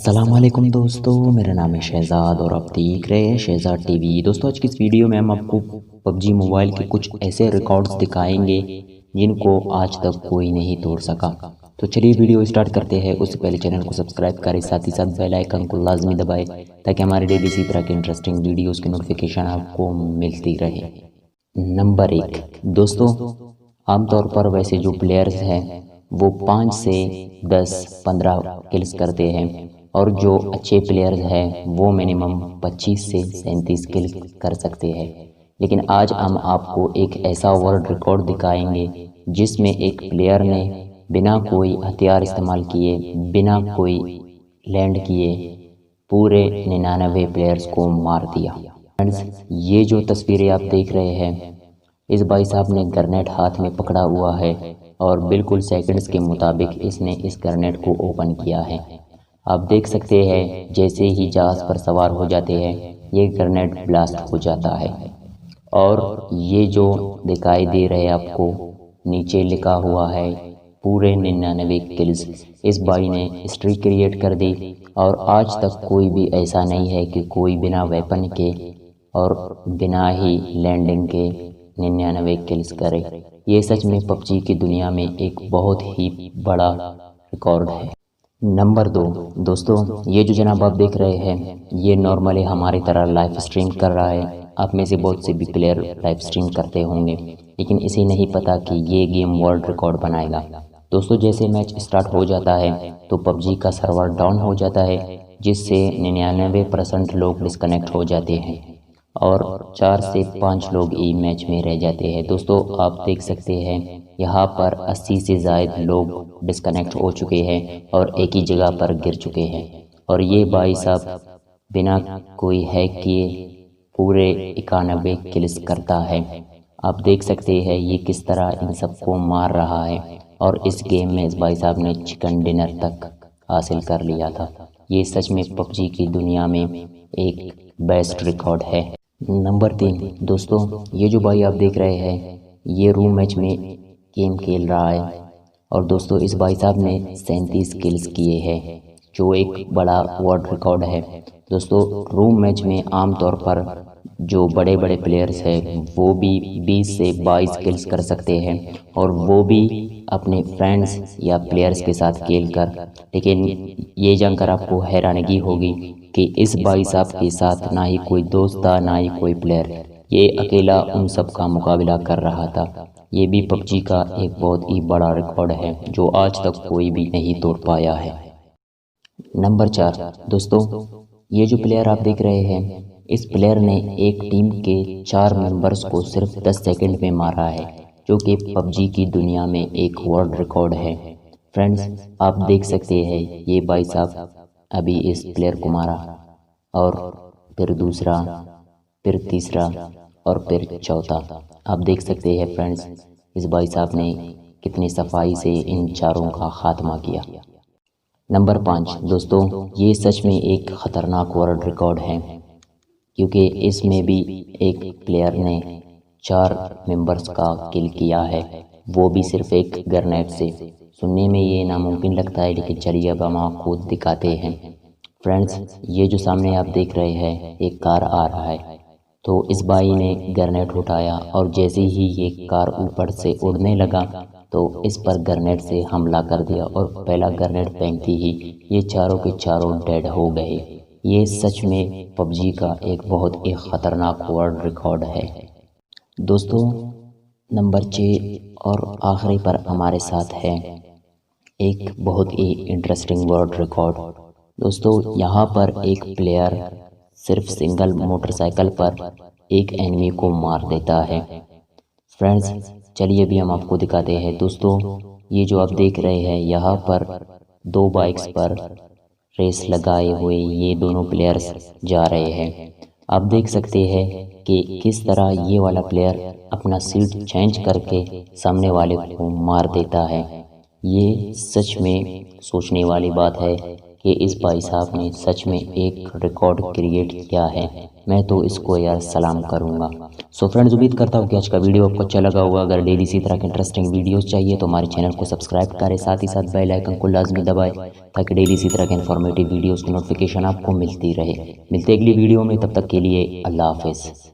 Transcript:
अस्सलामुअलैकुम दोस्तों, मेरा नाम है शहज़ाद और आप देख रहे हैं शहज़ाद टीवी। दोस्तों, आज की इस वीडियो में हम आपको पबजी मोबाइल के कुछ ऐसे रिकॉर्ड्स दिखाएंगे जिनको आज तक कोई नहीं तोड़ सका। तो चलिए वीडियो स्टार्ट करते हैं। उससे पहले चैनल को सब्सक्राइब करें, साथ ही साथ बेल आइकन को लाजमी दबाएं ताकि हमारे डेली इसी तरह के इंटरेस्टिंग वीडियोज़ की नोटिफिकेशन आपको मिलती रहे। नंबर 1 दोस्तों, आमतौर पर वैसे जो प्लेयर्स हैं वो 5 से 10-15 किल्स करते हैं और जो अच्छे प्लेयर्स हैं वो मिनिमम 25 से 37 किल कर सकते हैं। लेकिन आज हम आपको एक ऐसा वर्ल्ड रिकॉर्ड दिखाएंगे जिसमें एक प्लेयर ने बिना कोई हथियार इस्तेमाल किए, बिना कोई लैंड किए पूरे 99 प्लेयर्स को मार दिया। फ्रेंड्स, ये जो तस्वीरें आप देख रहे हैं, इस भाई साहब ने ग्रेनेड हाथ में पकड़ा हुआ है और बिल्कुल सेकंड्स के मुताबिक इसने इस ग्रेनेड को ओपन किया है। आप देख सकते हैं जैसे ही जहाज़ पर सवार हो जाते हैं ये ग्रेनेड ब्लास्ट हो जाता है। और ये जो दिखाई दे रहे हैं आपको, नीचे लिखा हुआ है पूरे 99 किल्स। इस भाई ने हिस्ट्री क्रिएट कर दी और आज तक कोई भी ऐसा नहीं है कि कोई बिना वेपन के और बिना ही लैंडिंग के 99 किल्स करे। ये सच में पबजी की दुनिया में एक बहुत ही बड़ा रिकॉर्ड है। नंबर 2 दोस्तों, ये जो जनाब आप देख रहे हैं ये नॉर्मली हमारी तरह लाइव स्ट्रीम कर रहा है। आप में से बहुत से भी प्लेयर लाइव स्ट्रीम करते होंगे, लेकिन इसे नहीं पता कि ये गेम वर्ल्ड रिकॉर्ड बनाएगा। दोस्तों, जैसे मैच स्टार्ट हो जाता है तो पबजी का सर्वर डाउन हो जाता है, जिससे 99% लोग डिस्कनेक्ट हो जाते हैं और 4 से 5 लोग ही मैच में रह जाते हैं। दोस्तों, आप देख सकते हैं यहाँ पर 80 से ज़ायद लोग डिस्कनेक्ट हो चुके हैं और एक ही जगह पर गिर चुके हैं। और ये भाई साहब बिना कोई हैक किए पूरे 91 किल्स करता है। आप देख सकते हैं ये किस तरह इन सबको मार रहा है और इस गेम में इस भाई साहब ने चिकन डिनर तक हासिल कर लिया था। ये सच में पबजी की दुनिया में एक बेस्ट रिकॉर्ड है। नंबर 3 दोस्तों, ये जो भाई आप देख रहे हैं ये रूम मैच में गेम खेल रहा है और दोस्तों इस भाई साहब ने 37 किल्स किए हैं, जो एक बड़ा वर्ल्ड रिकॉर्ड है। दोस्तों, रूम मैच में आमतौर पर जो बड़े बड़े प्लेयर्स हैं वो भी 20 से 22 किल्स कर सकते हैं और वो भी अपने फ्रेंड्स या प्लेयर्स के साथ खेल कर। लेकिन ये जानकर आपको हैरानगी होगी कि इस भाई साहब के साथ ना ही कोई दोस्त था ना ही कोई प्लेयर, ये अकेला उन सब का मुकाबला कर रहा था। ये भी पबजी का एक बहुत ही बड़ा रिकॉर्ड है जो आज तक कोई भी नहीं तोड़ पाया है। नंबर 4 दोस्तों, ये जो प्लेयर आप देख रहे हैं इस प्लेयर ने एक टीम के 4 मेंबर्स को सिर्फ 10 सेकंड में मारा है, जो कि पबजी की दुनिया में एक वर्ल्ड रिकॉर्ड है। फ्रेंड्स, आप देख सकते हैं ये भाई साहब अभी इस प्लेयर को मारा और फिर दूसरा, फिर तीसरा और फिर चौथा। आप देख सकते हैं फ्रेंड्स इस भाई साहब ने कितनी सफाई से इन चारों का खात्मा किया। नंबर 5 दोस्तों, ये सच में एक ख़तरनाक वर्ल्ड रिकॉर्ड है क्योंकि इसमें भी एक प्लेयर ने 4 मेंबर्स का किल किया है, वो भी सिर्फ एक ग्रेनेड से। सुनने में ये नामुमकिन लगता है, लेकिन चलिए अब हम आपको दिखाते हैं। फ्रेंड्स, ये जो सामने आप देख रहे हैं एक कार आ रहा है, तो इस भाई ने ग्रेनेड उठाया और जैसे ही ये कार ऊपर से उड़ने लगा तो इस पर ग्रेनेड से हमला कर दिया और पहला ग्रेनेड फेंकते ही ये चारों के चारों डेड हो गए। ये सच में पबजी का एक बहुत ही ख़तरनाक वर्ल्ड रिकॉर्ड है। दोस्तों, नंबर 6 और आखिरी पर हमारे साथ है एक बहुत ही इंटरेस्टिंग वर्ल्ड रिकॉर्ड। दोस्तों, यहाँ पर एक प्लेयर सिर्फ सिंगल मोटरसाइकिल पर एक एनिमी को मार देता है। फ्रेंड्स, चलिए अभी हम आपको दिखाते हैं। दोस्तों, ये जो आप देख रहे हैं यहाँ पर 2 बाइक्स पर रेस लगाए हुए ये दोनों प्लेयर्स जा रहे हैं। आप देख सकते हैं कि किस तरह ये वाला प्लेयर अपना सीट चेंज करके सामने वाले को मार देता है। ये सच में सोचने वाली बात है कि इस भाई साहब ने सच में एक रिकॉर्ड क्रिएट किया है मैं तो इसको यार सलाम करूँगा। सो फ्रेंड्स, उम्मीद करता हूँ कि आज का वीडियो आपको अच्छा लगा होगा। अगर डेली इसी तरह के इंटरेस्टिंग वीडियोस चाहिए तो हमारे चैनल को सब्सक्राइब करें, साथ ही साथ बेल आइकन को लाजमी दबाएं ताकि डेली इसी तरह के इन्फॉर्मेटिव वीडियोस की नोटिफिकेशन आपको मिलती रहे। मिलते अगली वीडियो में, तब तक के लिए अल्लाह हाफिज़।